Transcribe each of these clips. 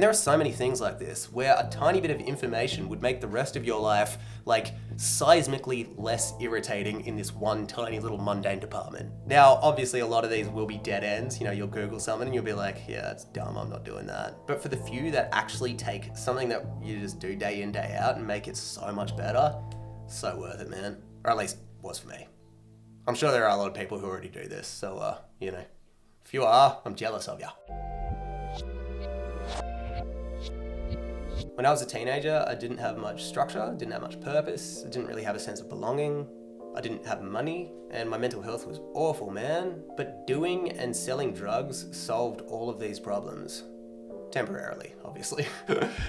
There are so many things like this where a tiny bit of information would make the rest of your life like seismically less irritating in this one tiny little mundane department. Now, obviously a lot of these will be dead ends. You know, you'll Google something and you'll be like, yeah, it's dumb, I'm not doing that. But for the few that actually take something that you just do day in, day out and make it so much better, so worth it, man. Or at least was for me. I'm sure there are a lot of people who already do this, so, you know, if you are, I'm jealous of ya. When I was a teenager, I didn't have much structure, didn't have much purpose, I didn't really have a sense of belonging, I didn't have money, and my mental health was awful, man. But doing and selling drugs solved all of these problems. Temporarily, obviously.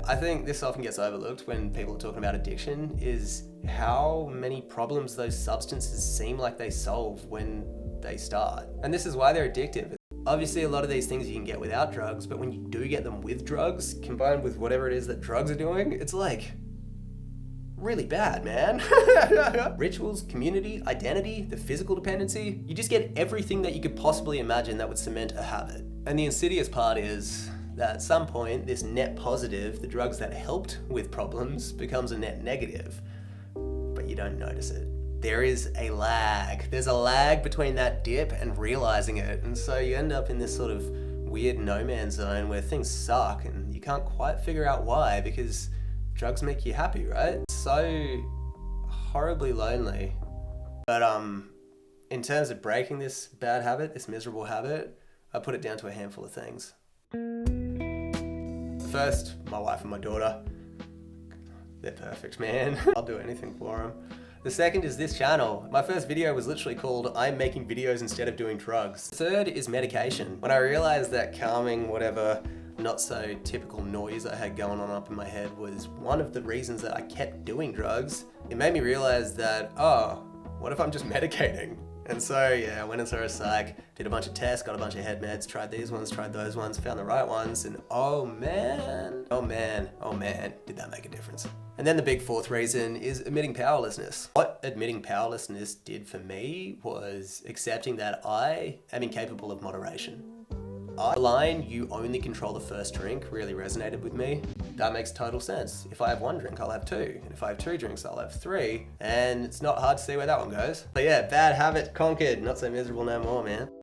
I think this often gets overlooked when people are talking about addiction, is how many problems those substances seem like they solve when they start. And this is why they're addictive. Obviously, a lot of these things you can get without drugs, but when you do get them with drugs, combined with whatever it is that drugs are doing, it's like really bad, man. Rituals, community, identity, the physical dependency, you just get everything that you could possibly imagine that would cement a habit. And the insidious part is that at some point, this net positive, the drugs that helped with problems, becomes a net negative, but you don't notice it. There is a lag. There's a lag between that dip and realizing it. And so you end up in this sort of weird no man's zone where things suck and you can't quite figure out why, because drugs make you happy, right? It's so horribly lonely. But in terms of breaking this bad habit, this miserable habit, I put it down to a handful of things. First, my wife and my daughter. They're perfect, man. I'll do anything for them. The second is this channel. My first video was literally called I'm making videos instead of doing drugs. Third is medication. When I realized that calming whatever not so typical noise I had going on up in my head was one of the reasons that I kept doing drugs, it made me realize that, oh, what if I'm just medicating? And so, yeah, I went and saw a psych, did a bunch of tests, got a bunch of head meds, tried these ones, tried those ones, found the right ones, and oh man, did that make a difference. And then the big fourth reason is admitting powerlessness. What admitting powerlessness did for me was accepting that I am incapable of moderation. The line, you only control the first drink, really resonated with me. That makes total sense. If I have one drink, I'll have two. And if I have two drinks, I'll have three. And it's not hard to see where that one goes. But yeah, bad habit conquered. Not so miserable no more, man.